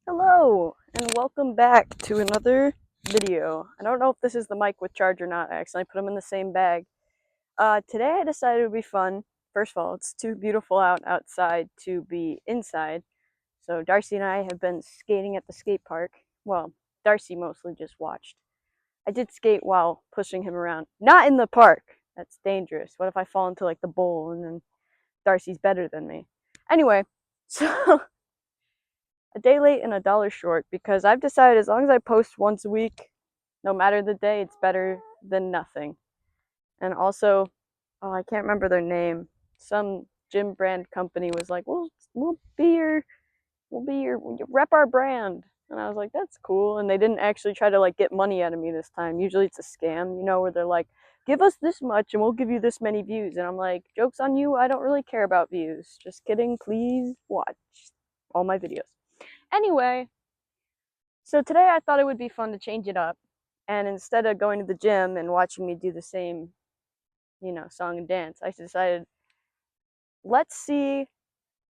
Hello, and welcome back to another video. I don't know if this is the mic with charge or not. I accidentally put them in the same bag. Today I decided it would be fun. First of all, it's too beautiful outside to be inside. So Darcy and I have been skating at the skate park. Well, Darcy mostly just watched. I did skate while pushing him around. Not in the park. That's dangerous. What if I fall into like the bowl and then Darcy's better than me? Anyway, so a day late and a dollar short because I've decided as long as I post once a week, no matter the day, it's better than nothing. And also, oh, I can't remember their name. Some gym brand company was like, we'll be your rep our brand. And I was like, that's cool. And they didn't actually try to like get money out of me this time. Usually it's a scam, where they're like, give us this much and we'll give you this many views. And I'm like, joke's on you, I don't really care about views. Just kidding, please watch all my videos. Anyway, so today I thought it would be fun to change it up. And instead of going to the gym and watching me do the same, song and dance, I decided, let's see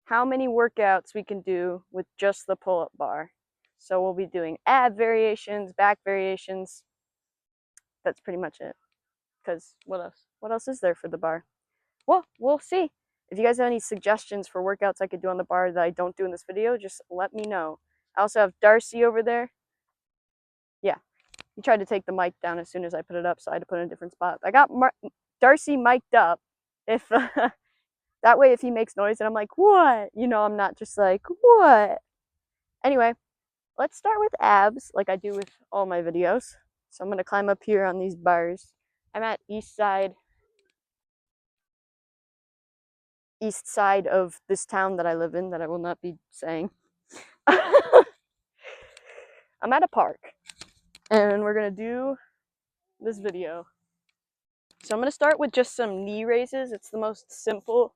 how many workouts we can do with just the pull-up bar. So we'll be doing ab variations, back variations. That's pretty much it. Because what else? What else is there for the bar? Well, we'll see. If you guys have any suggestions for workouts I could do on the bar that I don't do in this video, just let me know. I also have Darcy over there. Yeah, he tried to take the mic down as soon as I put it up, so I had to put it in a different spot. I got Darcy mic'd up. If that way, if he makes noise and I'm like, what? I'm not just like, what? Anyway, let's start with abs, like I do with all my videos. So I'm gonna climb up here on these bars. I'm at east side of this town that I live in that I will not be saying. I'm at a park, and we're gonna do this video. So I'm going to start with just some knee raises. It's the most simple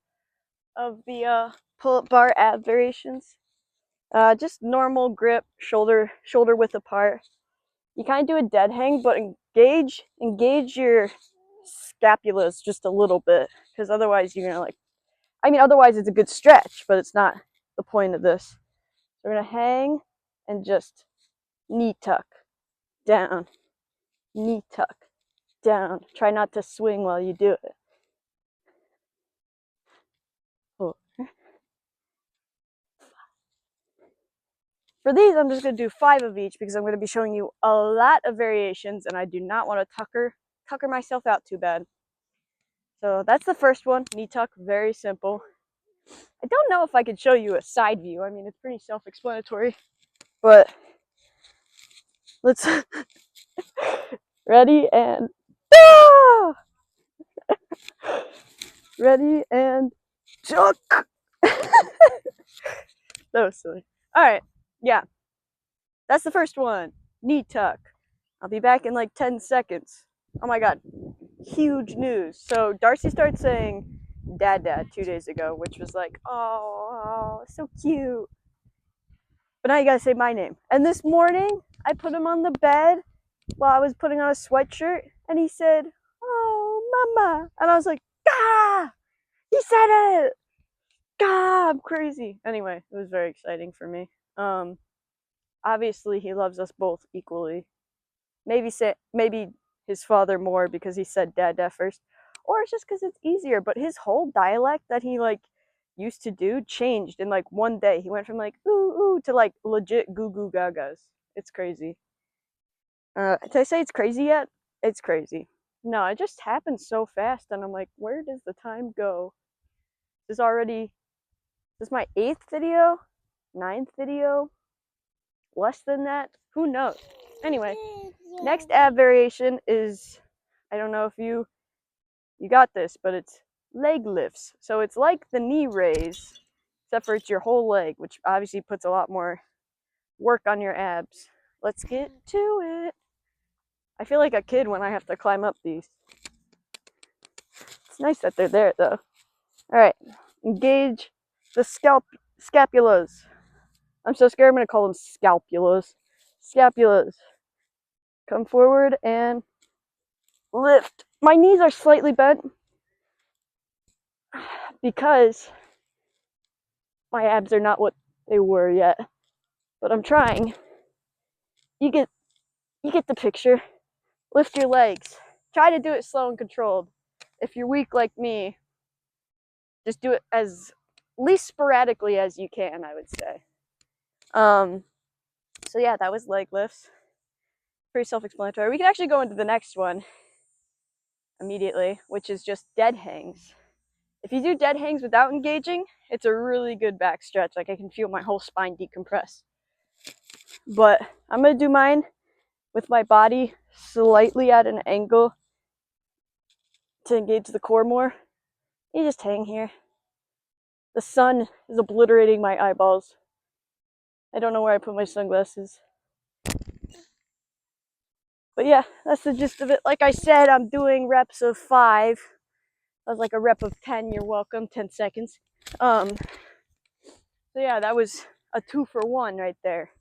of the pull-up bar ab variations. Just normal grip, shoulder width apart. You kind of do a dead hang, but engage your scapulas just a little bit, because otherwise you're going to otherwise it's a good stretch, but it's not the point of this. So we're going to hang and just knee tuck, down, knee tuck, down. Try not to swing while you do it. For these, I'm just going to do 5 of each because I'm going to be showing you a lot of variations and I do not want to tucker myself out too bad. So that's the first one, knee tuck, very simple. I don't know if I could show you a side view. I mean, it's pretty self-explanatory, but let's ready and ready and tuck. That was silly. All right, yeah, that's the first one, knee tuck. I'll be back in like 10 seconds. Oh my god, huge news. So Darcy started saying dad 2 days ago, which was like, oh, so cute. But now you gotta say my name. And this morning, I put him on the bed while I was putting on a sweatshirt, and he said, oh, mama. And I was like, ah, he said it. God, I'm crazy. Anyway, it was very exciting for me. Obviously, he loves us both equally. Maybe his father more because he said dad first, or it's just because it's easier. But his whole dialect that he used to do changed in like one day. He went from like ooh ooh to like legit goo goo gagas. It's crazy. Did I say it's crazy yet? It's crazy. No, it just happened so fast, and I'm like, where does the time go? This is my 8th video, 9th video, less than that. Who knows? Anyway, next ab variation is, I don't know if you got this, but it's leg lifts. So it's like the knee raise, except for it's your whole leg, which obviously puts a lot more work on your abs. Let's get to it. I feel like a kid when I have to climb up these. It's nice that they're there though. All right, engage the scapulas. I'm so scared I'm gonna call them scalpulas. Scapulas. Come forward and lift. My knees are slightly bent because my abs are not what they were yet. but I'm trying. You get the picture. Lift your legs. Try to do it slow and controlled. If you're weak like me, just do it as least sporadically as you can, I would say. So yeah, that was leg lifts. Pretty self-explanatory. We can actually go into the next one immediately, which is just dead hangs. If you do dead hangs without engaging, it's a really good back stretch. Like, I can feel my whole spine decompress. But I'm gonna do mine with my body slightly at an angle to engage the core more. You just hang here. The sun is obliterating my eyeballs. I don't know where I put my sunglasses. But yeah, that's the gist of it. Like I said, I'm doing reps of 5. That was like a rep of 10. You're welcome. 10 seconds. So yeah, that was a 2 for 1 right there.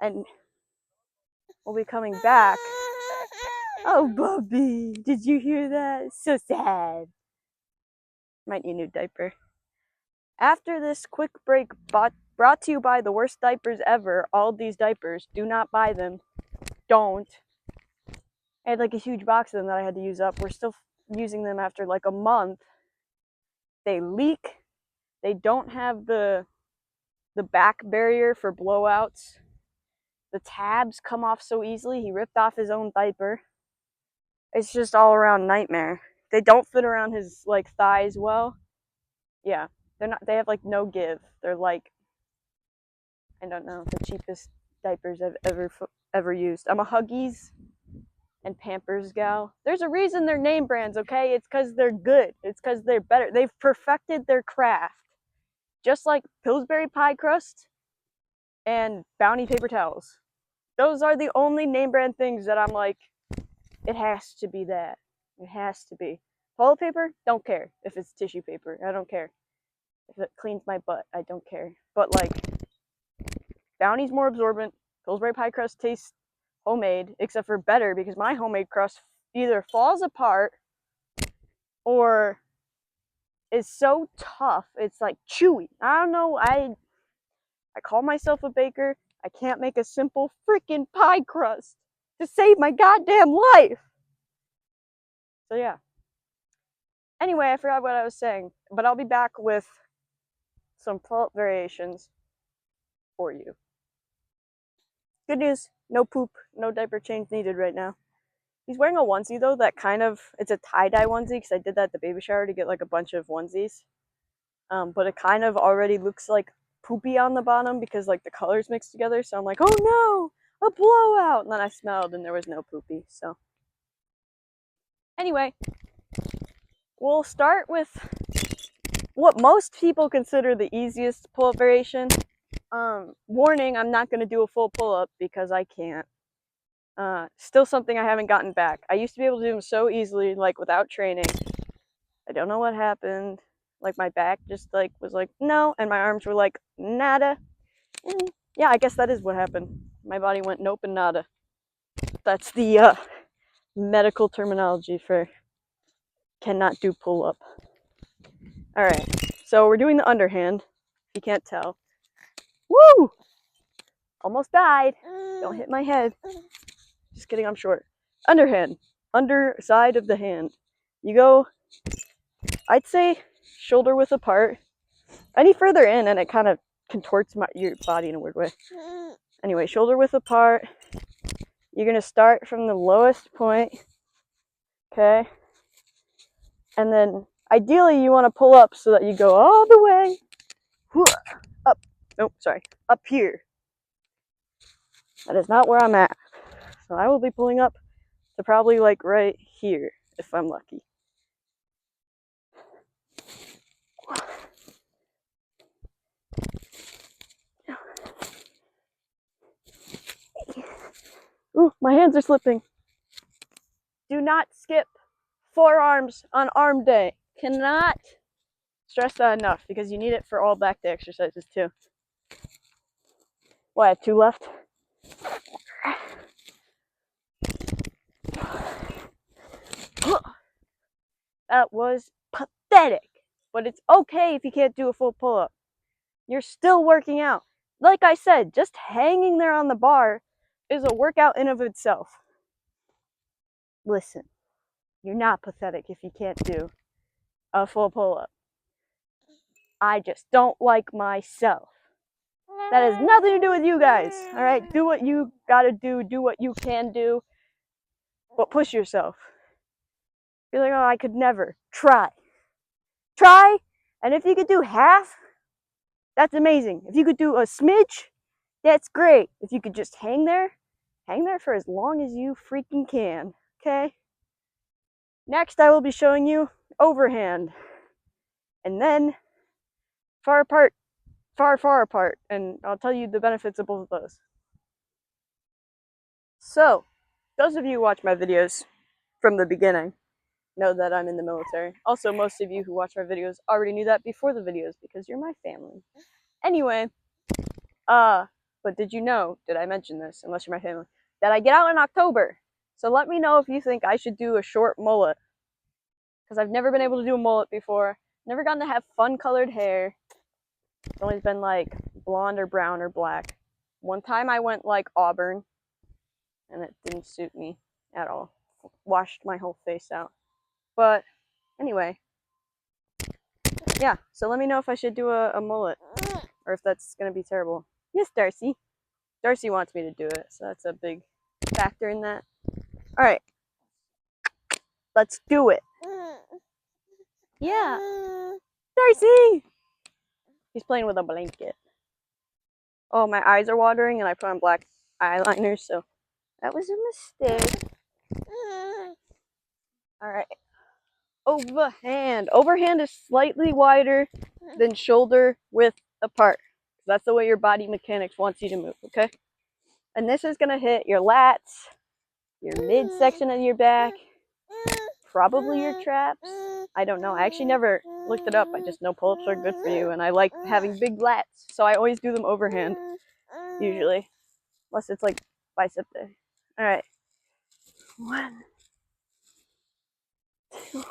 And we'll be coming back. Oh, Bubby, did you hear that? So sad. Might need a new diaper. After this quick break, brought to you by the worst diapers ever. All of these diapers, do not buy them. Don't. I had like a huge box of them that I had to use up. We're still using them after like a month. They leak. They don't have the back barrier for blowouts. The tabs come off so easily. He ripped off his own diaper. It's just all around nightmare. They don't fit around his like thighs well. Yeah, they're not. They have like no give. They're like, I don't know, the cheapest diapers I've ever used. I'm a Huggies and Pampers gal. There's a reason they're name brands, okay? It's because they're good. It's because they're better. They've perfected their craft. Just like Pillsbury pie crust and Bounty paper towels. Those are the only name brand things that I'm like, it has to be that. It has to be. Toilet paper, don't care. If it's tissue paper, I don't care. If it cleans my butt, I don't care. But like, Bounty's more absorbent. Pillsbury pie crust tastes homemade, except for better because my homemade crust either falls apart or is so tough it's like chewy. I don't know. I call myself a baker. I can't make a simple freaking pie crust to save my goddamn life. So yeah. Anyway, I forgot what I was saying, but I'll be back with some pull-up variations for you. Good news, no poop, no diaper change needed right now. He's wearing a onesie though that kind of, it's a tie-dye onesie because I did that at the baby shower to get like a bunch of onesies. But it kind of already looks like poopy on the bottom because like the colors mixed together. So I'm like, oh no, a blowout. And then I smelled and there was no poopy. So anyway, we'll start with what most people consider the easiest pull-up variation. Warning, I'm not going to do a full pull-up because I can't. Still something I haven't gotten back. I used to be able to do them so easily, like without training. I don't know what happened. Like my back just like was like no, and my arms were like nada. And yeah, I guess that is what happened. My body went nope and nada. That's the medical terminology for cannot do pull up. All right, so we're doing the underhand. If you can't tell. Woo! Almost died. Don't hit my head. Just kidding, I'm short. Underhand. Underside of the hand. You go, I'd say shoulder width apart. Any further in and it kind of contorts your body in a weird way. Anyway, shoulder width apart. You're going to start from the lowest point. Okay? And then ideally you want to pull up so that you go all the way up. Nope, sorry. Up here. That is not where I'm at. So I will be pulling up to probably like right here if I'm lucky. Ooh, my hands are slipping. Do not skip forearms on arm day. Cannot stress that enough because you need it for all back day exercises too. Well, I have 2 left. That was pathetic, but it's okay if you can't do a full pull-up. You're still working out. like I said, just hanging there on the bar is a workout in of itself. Listen, you're not pathetic if you can't do a full pull-up. I just don't like myself. That has nothing to do with you guys. All right, do what you gotta do what you can do, but push yourself. You're like, oh, I could never. Try, and if you could do half, that's amazing. If you could do a smidge, that's great. If you could just hang there for as long as you freaking can. Okay. Next, I will be showing you overhand, and then far apart, far apart, and I'll tell you the benefits of both of those. So, those of you who watch my videos from the beginning know that I'm in the military. Also, most of you who watch my videos already knew that before the videos because you're my family. Anyway, but did you know, did I mention this, unless you're my family, that I get out in October? So let me know if you think I should do a short mullet, because I've never been able to do a mullet before. Never gotten to have fun colored hair. It's always been like blonde or brown or black. One time I went like auburn, and it didn't suit me at all. Washed my whole face out. But anyway, yeah, so let me know if I should do a mullet, or if that's going to be terrible. Yes, Darcy. Darcy wants me to do it, so that's a big factor in that. Alright, let's do it. Yeah. Darcy! He's playing with a blanket. Oh, my eyes are watering, and I put on black eyeliner, so that was a mistake. Alright. Overhand. Overhand is slightly wider than shoulder width apart. That's the way your body mechanics wants you to move, okay? And this is going to hit your lats, your midsection of your back, probably your traps. I don't know. I actually never looked it up. I just know pull-ups are good for you, and I like having big lats, so I always do them overhand, usually. Unless it's like bicep day. Alright. 1, 2.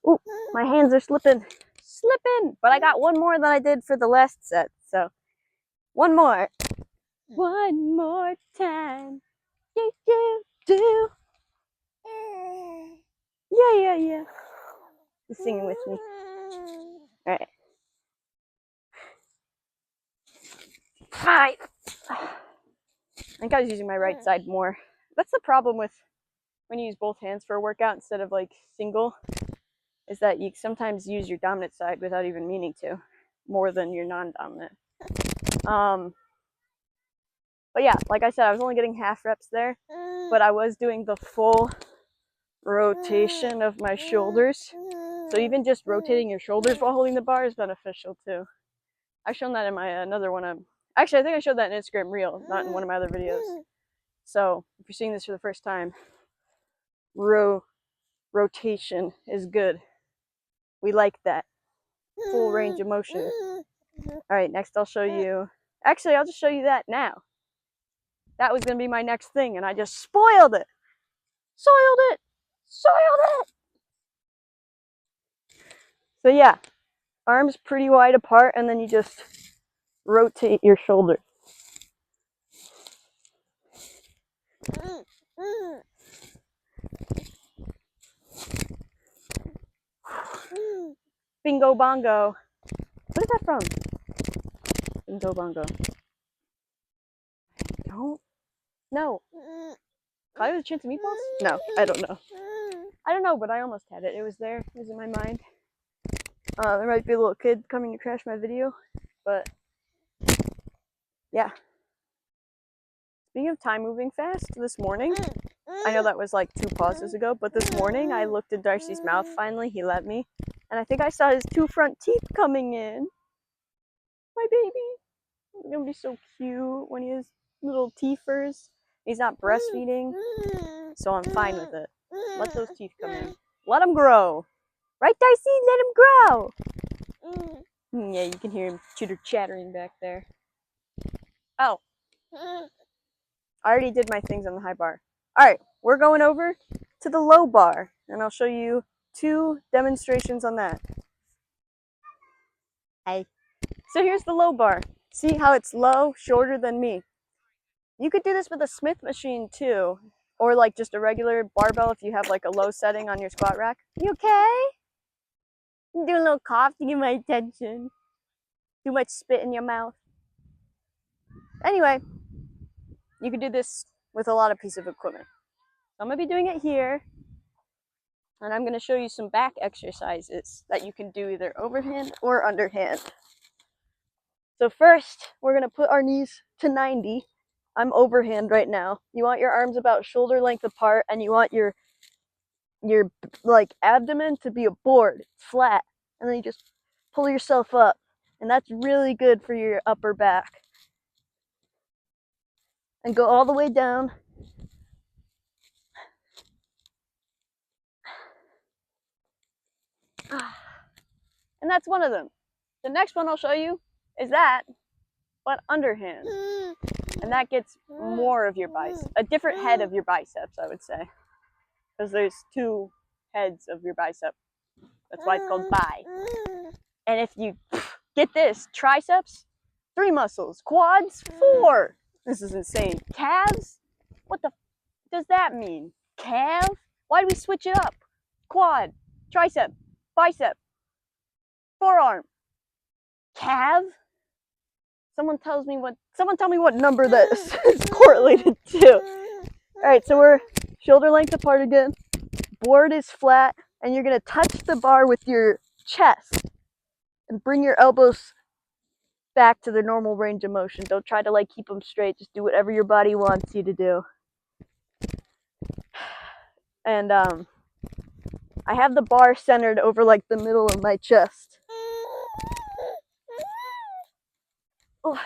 Ooh, my hands are slipping. But I got one more than I did for the last set, so one more. One more time. Do. Yeah. He's singing with me. Alright. 5. I think I was using my right side more. That's the problem with when you use both hands for a workout instead of like single, is that you sometimes use your dominant side without even meaning to, more than your non-dominant. But yeah, like I said, I was only getting half reps there, but I was doing the full rotation of my shoulders. So even just rotating your shoulders while holding the bar is beneficial too. I've shown that in my another one. Actually, I think I showed that in Instagram Reel, not in one of my other videos. So if you're seeing this for the first time, rotation is good. We like that. Full range of motion. Alright, next I'll show you. Actually, I'll just show you that now. That was going to be my next thing, and I just spoiled it. Soiled it. So yeah, arms pretty wide apart, and then you just rotate your shoulder. Bingo bongo. What is that from? Bingo bongo. Don't. No. Cloudy with a Chance of Meatballs? No, I don't know. I don't know, but I almost had it. It was there. It was in my mind. There might be a little kid coming to crash my video, but yeah. Speaking of time moving fast, this morning, I know that was like 2 pauses ago, but this morning I looked at Darcy's mouth finally. He let me, and I think I saw his 2 front teeth coming in. My baby. He's gonna be so cute when he has little teethers. He's not breastfeeding, so I'm fine with it. Let those teeth come in. Let them grow. Right, Darcy? Let them grow. Yeah, you can hear him chitter-chattering back there. Oh. I already did my things on the high bar. Alright, we're going over to the low bar, and I'll show you 2 demonstrations on that. Hey. So here's the low bar. See how it's low, shorter than me. You could do this with a Smith machine too, or like just a regular barbell if you have like a low setting on your squat rack. You okay? Do a little cough to get my attention. Too much spit in your mouth. Anyway, you could do this with a lot of pieces of equipment. I'm gonna be doing it here, and I'm gonna show you some back exercises that you can do either overhand or underhand. So first, we're gonna put our knees to 90. I'm overhand right now. You want your arms about shoulder length apart, and you want your like abdomen to be a board, flat, and then you just pull yourself up, and that's really good for your upper back. And go all the way down. And that's one of them. The next one I'll show you is that, but underhand. And that gets more of your biceps, a different head of your biceps, I would say. Because there's 2 heads of your bicep. That's why it's called bi. And if you get this, triceps, 3 muscles, quads, 4. This is insane. Calves, what the does that mean? Calf? Why do we switch it up? Quad, tricep, bicep, forearm, calf. Someone tell me what number this is correlated to. All right, so we're shoulder length apart again. Board is flat, and you're gonna touch the bar with your chest and bring your elbows back to the normal range of motion. Don't try to like keep them straight. Just do whatever your body wants you to do. And I have the bar centered over like the middle of my chest. Oh.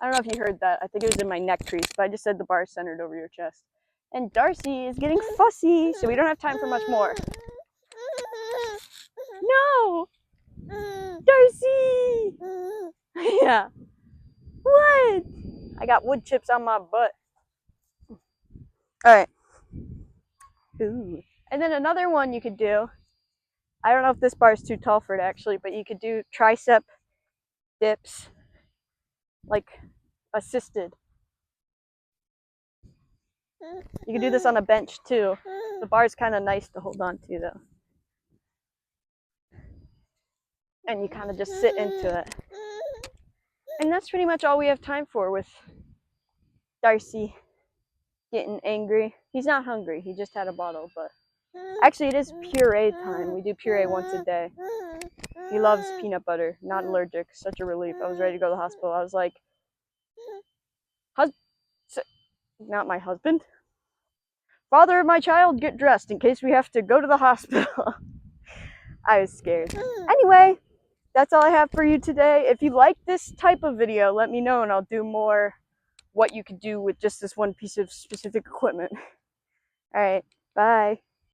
I don't know if you heard that. I think it was in my neck crease, but I just said the bar is centered over your chest. And Darcy is getting fussy, so we don't have time for much more. No! Darcy! Yeah. What? I got wood chips on my butt. Alright. Ooh. And then another one you could do, I don't know if this bar is too tall for it actually, but you could do tricep dips, like assisted. You can do this on a bench too. The bar is kind of nice to hold on to though. And you kind of just sit into it. And that's pretty much all we have time for with Darcy getting angry. He's not hungry, he just had a bottle, but actually it is puree time. We do puree once a day. He loves peanut butter, not allergic, such a relief. I was ready to go to the hospital. I was like, not my husband. Father of my child, get dressed in case we have to go to the hospital. I was scared. Anyway, that's all I have for you today. If you like this type of video, let me know and I'll do more what you could do with just this one piece of specific equipment. All right, bye.